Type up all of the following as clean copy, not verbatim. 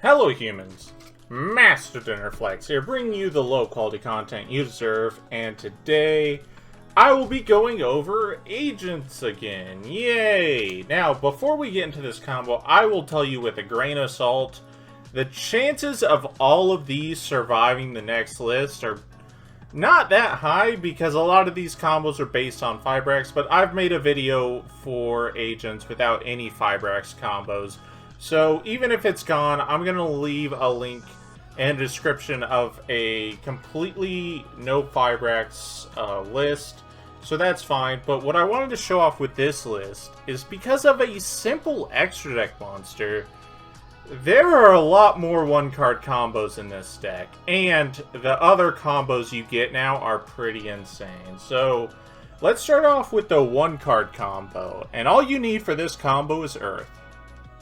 Hello humans, Master Dinnerflex here, bringing you the low quality content you deserve, and today I will be going over agents again. Yay! Now, before we get into this combo, I will tell you with a grain of salt, the chances of all of these surviving the next list are not that high because a lot of these combos are based on Fibrax, but I've made a video for agents without any Fibrax combos. So even if it's gone, I'm going to leave a link and description of a completely no Fibrax list. So that's fine. But what I wanted to show off with this list is because of a simple extra deck monster, there are a lot more one-card combos in this deck. And the other combos you get now are pretty insane. So let's start off with the one-card combo. And all you need for this combo is Earth.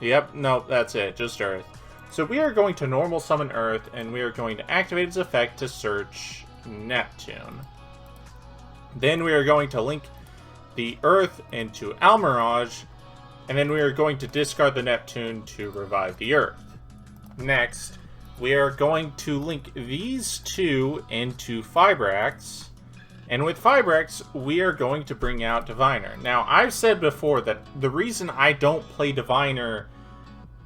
Yep, no, that's it, just Earth. So we are going to normal summon Earth, and we are going to activate its effect to search Neptune. Then we are going to link the Earth into Almirage, and then we are going to discard the Neptune to revive the Earth. Next, we are going to link these two into Fibrax, and with Fibrax, we are going to bring out Diviner. Now, I've said before that the reason I don't play Diviner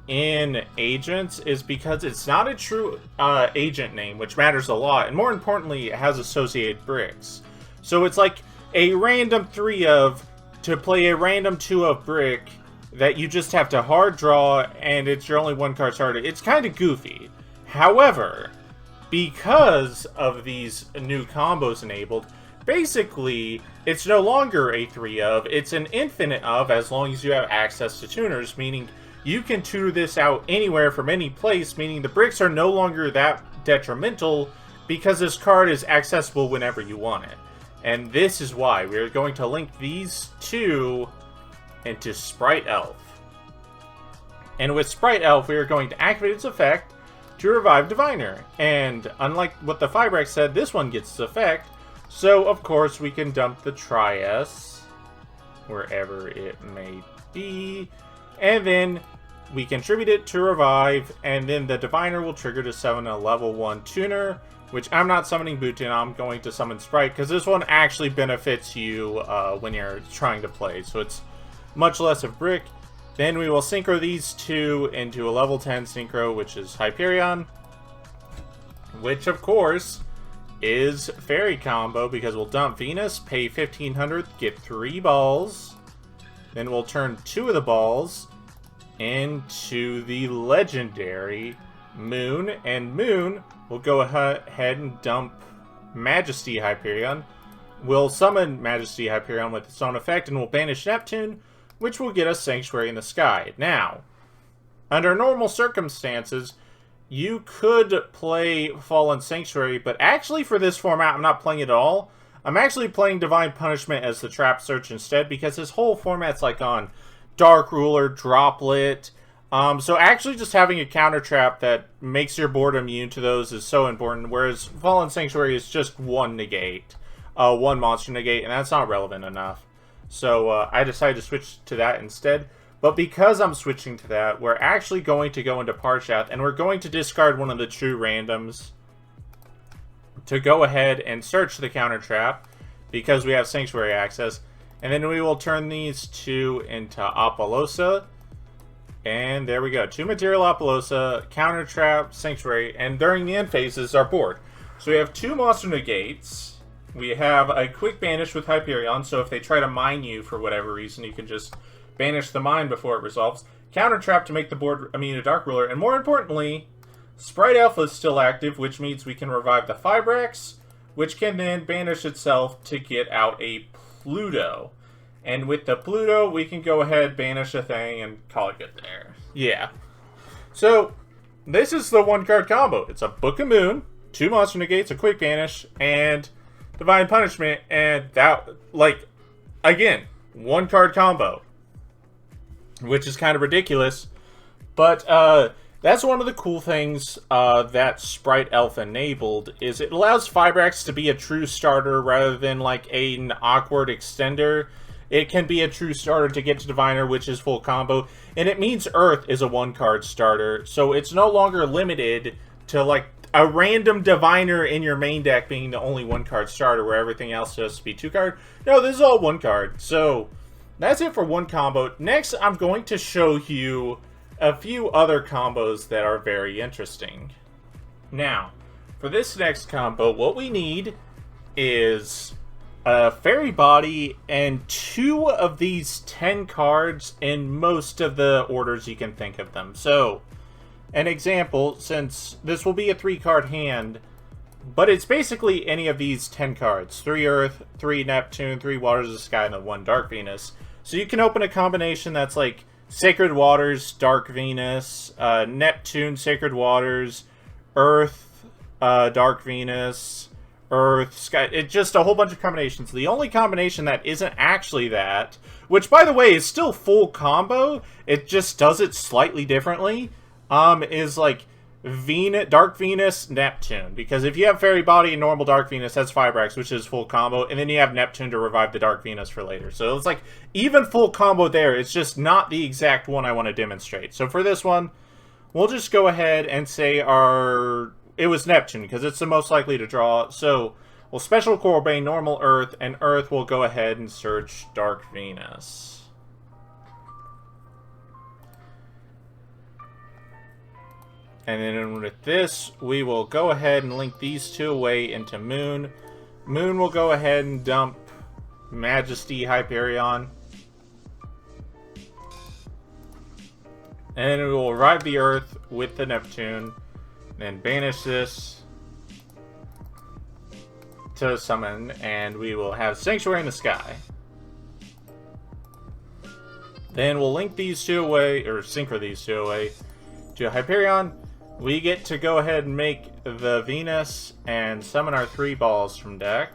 in Agents is because it's not a true agent name, which matters a lot, and more importantly, it has associated bricks. So it's like a random 3 of to play a random 2 of brick that you just have to hard draw, and it's your only one card starter. It's kind of goofy. However, because of these new combos enabled, basically, it's no longer a 3 of, it's an infinite of as long as you have access to tuners, meaning you can tutor this out anywhere from any place, meaning the bricks are no longer that detrimental because this card is accessible whenever you want it. And this is why we are going to link these two into Sprite Elf. And with Sprite Elf, we are going to activate its effect to revive Diviner. And unlike what the Fibrax said, this one gets its effect. So, of course, we can dump the Tri-S, wherever it may be, and then we contribute it to revive, and then the Diviner will trigger to summon a level 1 tuner, which I'm not summoning Bootin, I'm going to summon Sprite, because this one actually benefits you when you're trying to play, so it's much less of brick. Then we will synchro these two into a level 10 synchro, which is Hyperion, which, of course, is Fairy combo, because we'll dump Venus, pay 1500, get 3 balls, then we'll turn 2 of the balls into the legendary Moon, and Moon will go ahead and dump Majesty Hyperion. We'll summon Majesty Hyperion with its own effect, and we'll banish Neptune, which will get us Sanctuary in the Sky. Now, under normal circumstances, you could play Fallen Sanctuary, but actually for this format, I'm not playing it at all. I'm actually playing Divine Punishment as the Trap Search instead, because this whole format's like on Dark Ruler, Droplet. So actually just having a counter trap that makes your board immune to those is so important, whereas Fallen Sanctuary is just one negate. One monster negate, and that's not relevant enough. So I decided to switch to that instead. But because I'm switching to that, we're actually going to go into Parshath, and we're going to discard one of the true randoms to go ahead and search the counter trap, because we have Sanctuary access. And then we will turn these two into Apollosa. And there we go. 2 material Apollosa, counter trap, Sanctuary, and during the end phase is our board. So we have 2 monster negates. We have a quick banish with Hyperion, so if they try to mine you for whatever reason, you can just banish the mine before it resolves. Counter trap to make the board immune to Dark Ruler. And more importantly, Sprite Alpha is still active, which means we can revive the Fibrax, which can then banish itself to get out a Pluto. And with the Pluto, we can go ahead, banish a thing, and call it good there. Yeah. So, this is the one-card combo. It's a Book of Moon, 2 monster negates, a quick banish, and Divine Punishment, and that, like, again, one-card combo, which is kind of ridiculous, but that's one of the cool things that Sprite Elf enabled, is it allows Fibrax to be a true starter rather than like an awkward extender. it can be a true starter to get to Diviner, which is full combo. And it means Earth is a 1-card starter, so it's no longer limited to, like, a random Diviner in your main deck being the only 1-card starter where everything else has to be 2-card. No, this is all 1-card. So, that's it for one combo. Next, I'm going to show you a few other combos that are very interesting. Now, for this next combo, what we need is a Fairy Body and 2 of these 10 cards in most of the orders you can think of them. So, an example, since this will be a 3-card hand, but it's basically any of these 10 cards. 3 Earth, 3 Neptune, 3 Waters of the Sky, and 1 Dark Venus. So you can open a combination that's like Sacred Waters, Dark Venus, Neptune, Sacred Waters, Earth, Dark Venus, Earth, Sky. It's just a whole bunch of combinations. The only combination that isn't actually that, which by the way is still full combo, it just does it slightly differently, is like Dark Venus, Neptune. Because if you have Fairy Body and normal Dark Venus, that's Fibrax, which is full combo, and then you have Neptune to revive the Dark Venus for later. So it's like even full combo there. It's just not the exact one I want to demonstrate. So for this one, we'll just go ahead and say it was Neptune, because it's the most likely to draw. So we'll Special Corbane, normal Earth, and Earth will go ahead and search Dark Venus. And then with this, we will go ahead and link these 2 away into Moon. Moon will go ahead and dump Majesty Hyperion. And we will arrive the Earth with the Neptune. Then banish this to summon, and we will have Sanctuary in the Sky. Then we'll link these 2 away, or synchro these 2 away to Hyperion. We get to go ahead and make the Venus and summon our 3 balls from deck.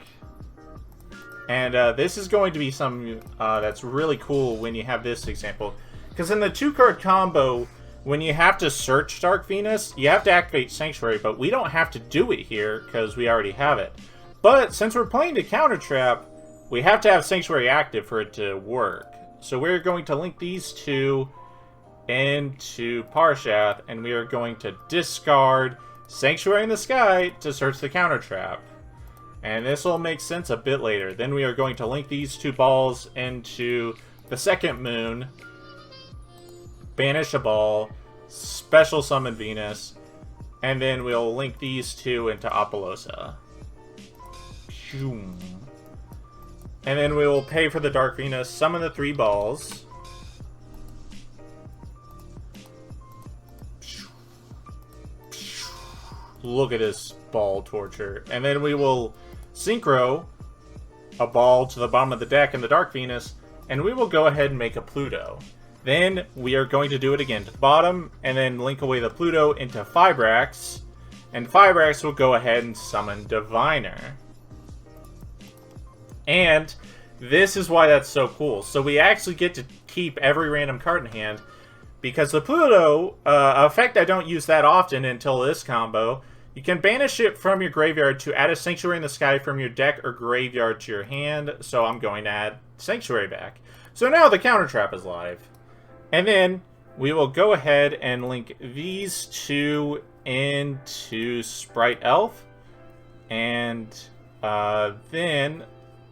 And this is going to be something that's really cool when you have this example. Because in the 2-card combo, when you have to search Dark Venus, you have to activate Sanctuary, but we don't have to do it here because we already have it. But since we're playing the counter trap, we have to have Sanctuary active for it to work. So we're going to link these 2 into Parshath, and we are going to discard Sanctuary in the Sky to search the counter trap. And this will make sense a bit later. Then we are going to link these 2 balls into the second Moon, banish a ball, special summon Venus, and then we'll link these 2 into Apollousa. And then we will pay for the Dark Venus, summon the 3 balls. Look at this ball torture. And then we will synchro a ball to the bottom of the deck in the Dark Venus, and we will go ahead and make a Pluto. Then we are going to do it again to the bottom, and then link away the Pluto into Fibrax, and Fibrax will go ahead and summon Diviner. And this is why that's so cool. So we actually get to keep every random card in hand, because the Pluto effect I don't use that often until this combo. You can banish it from your graveyard to add a Sanctuary in the Sky from your deck or graveyard to your hand. So I'm going to add Sanctuary back. So now the counter trap is live. And then we will go ahead and link these 2 into Sprite Elf. And then...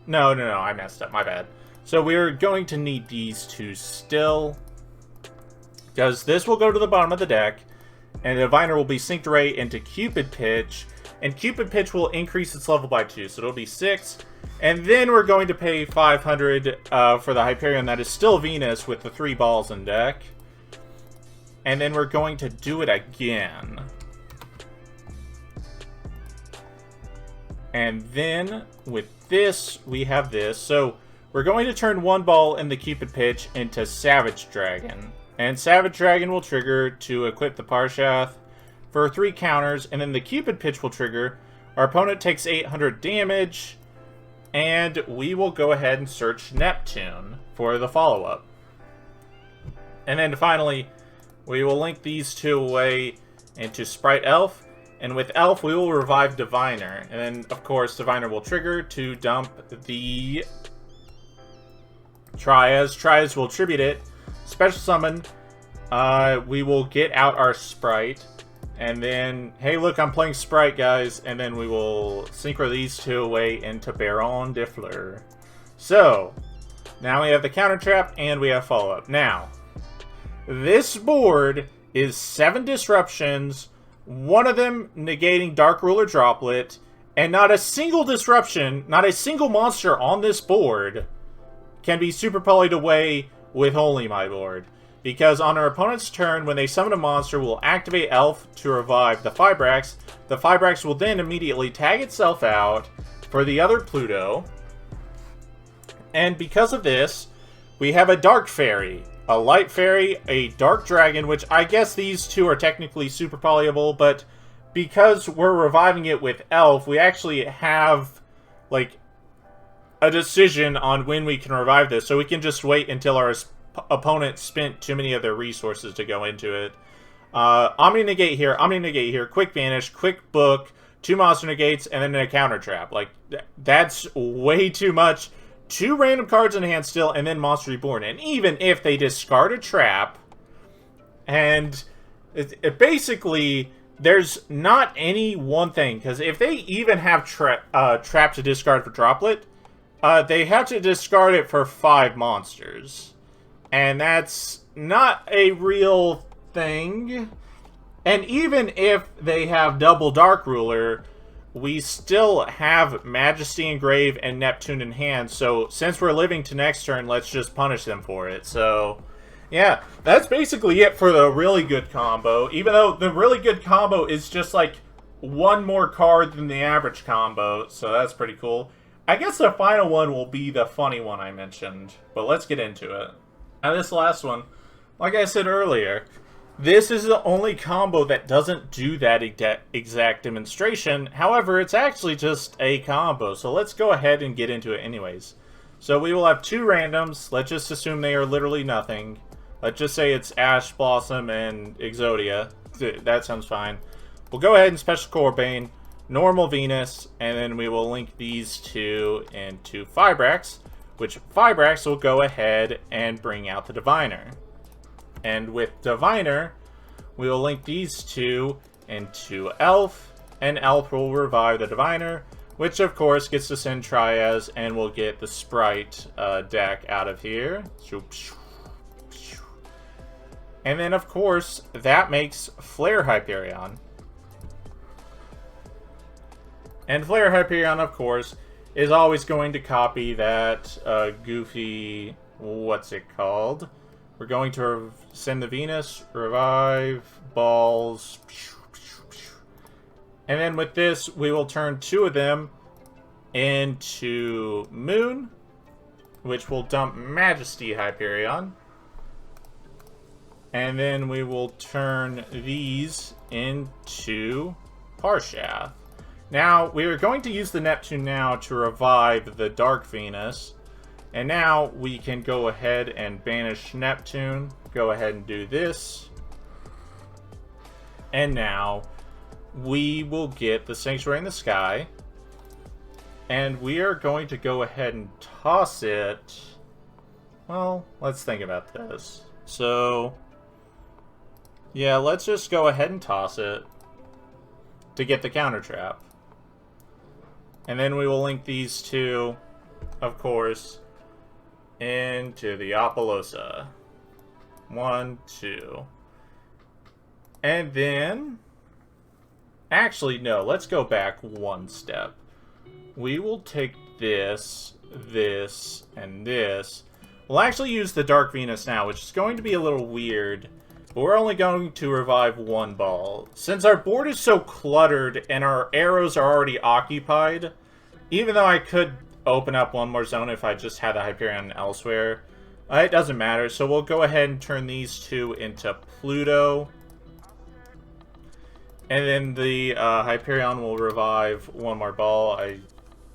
No, I messed up. My bad. So we're going to need these 2 still, because this will go to the bottom of the deck, and the Diviner will be synced right into Cupid Pitch, and Cupid Pitch will increase its level by 2, so it'll be 6. And then we're going to pay 500 for the Hyperion that is still Venus with the 3 balls in deck. And then we're going to do it again. And then with this, we have this. So we're going to turn 1 ball in the Cupid Pitch into Savage Dragon. And Savage Dragon will trigger to equip the Parshath for 3 counters, and then the Cupid Pitch will trigger. Our opponent takes 800 damage, and we will go ahead and search Neptune for the follow-up. And then finally, we will link these 2 away into Sprite Elf, and with Elf, we will revive Diviner. And then, of course, Diviner will trigger to dump the Trias will tribute it. Special summon. We will get out our Sprite. And then, hey look, I'm playing Sprite, guys. And then we will synchro these two away into Baron de Fleur. So, now we have the counter trap and we have follow-up. Now, this board is 7 disruptions, one of them negating Dark Ruler Droplet, and not a single disruption, not a single monster on this board can be super polyed away with Holy My board. Because on our opponent's turn, when they summon a monster, we'll activate Elf to revive the Fibrax. The Fibrax will then immediately tag itself out for the other Pluto. And because of this, we have a Dark Fairy, a Light Fairy, a Dark Dragon, which I guess these two are technically super polyable, but because we're reviving it with Elf, we actually have, like, a decision on when we can revive this, so we can just wait until our opponent spent too many of their resources to go into it. Omni Negate here, Quick Vanish, Quick Book, 2 Monster Negates, and then a Counter Trap. Like, that's way too much. 2 random cards in hand still, and then Monster Reborn. And even if they discard a trap, and it basically, there's not any one thing, because if they even have trap to discard for Droplet, they have to discard it for 5 monsters. And that's not a real thing. And even if they have double Dark Ruler, we still have Majesty Engrave and Neptune in hand, so since we're living to next turn, let's just punish them for it. So, yeah, that's basically it for the really good combo, even though the really good combo is just like 1 more card than the average combo, so that's pretty cool. I guess the final one will be the funny one I mentioned, but let's get into it. Now this last one, like I said earlier, this is the only combo that doesn't do that exact demonstration. However, it's actually just a combo, so let's go ahead and get into it anyways. So we will have 2 randoms. Let's just assume they are literally nothing. Let's just say it's Ash Blossom and Exodia. That sounds fine. We'll go ahead and Special Corbane, normal Venus, and then we will link these 2 into Fibrax, which Fibrax will go ahead and bring out the Diviner. And with Diviner, we will link these 2 into Elf, and Elf will revive the Diviner, which of course gets to send Trias, and we'll get the Sprite deck out of here. And then of course, that makes Flare Hyperion. And Flare Hyperion, of course, is always going to copy that goofy, what's it called? We're going to send the Venus, revive, balls, and then with this, we will turn 2 of them into Moon, which will dump Majesty Hyperion, and then we will turn these into Parshath. Now, we are going to use the Neptune now to revive the Dark Venus. And now we can go ahead and banish Neptune. Go ahead and do this. And now we will get the Sanctuary in the Sky. And we are going to go ahead and toss it. Well, let's think about this. So, yeah, let's just go ahead and toss it to get the counter trap. And then we will link these 2, of course, into the Apollosa. 1, 2. And then, actually, no, let's go back 1 step. We will take this, this, and this. We'll actually use the Dark Venus now, which is going to be a little weird, but we're only going to revive 1 ball. Since our board is so cluttered and our arrows are already occupied, even though I could open up 1 more zone if I just had the Hyperion elsewhere, it doesn't matter. So we'll go ahead and turn these 2 into Pluto. And then the Hyperion will revive 1 more ball. I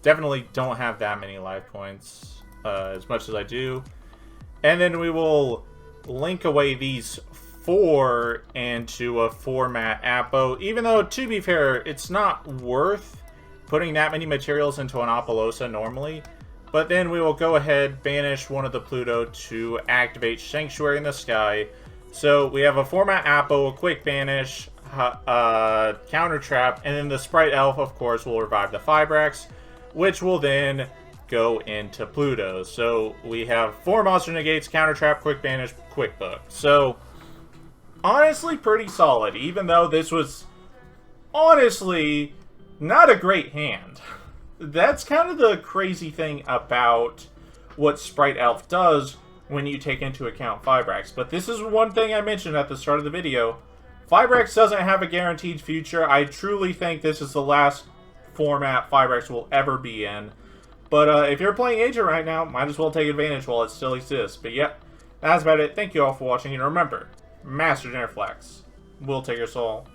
definitely don't have that many life points, as much as I do. And then we will link away these 4 into a 4-mat Apo. Even though, to be fair, it's not worth putting that many materials into an Apollosa normally. But then we will go ahead, banish one of the Pluto to activate Sanctuary in the Sky. So we have a Format Appo, a Quick Banish, Counter Trap, and then the Sprite Elf, of course, will revive the Fibrax, which will then go into Pluto. So we have 4 Monster Negates, Counter Trap, Quick Banish, Quick Book. So honestly pretty solid, even though this was honestly not a great hand. That's kind of the crazy thing about what Sprite Elf does when you take into account Fibrax. But this is one thing I mentioned at the start of the video. Fibrax doesn't have a guaranteed future. I truly think this is the last format Fibrax will ever be in. But if you're playing Agent right now, might as well take advantage while it still exists. But yep, that's about it. Thank you all for watching, and remember, Master Dinner Flex will take your soul.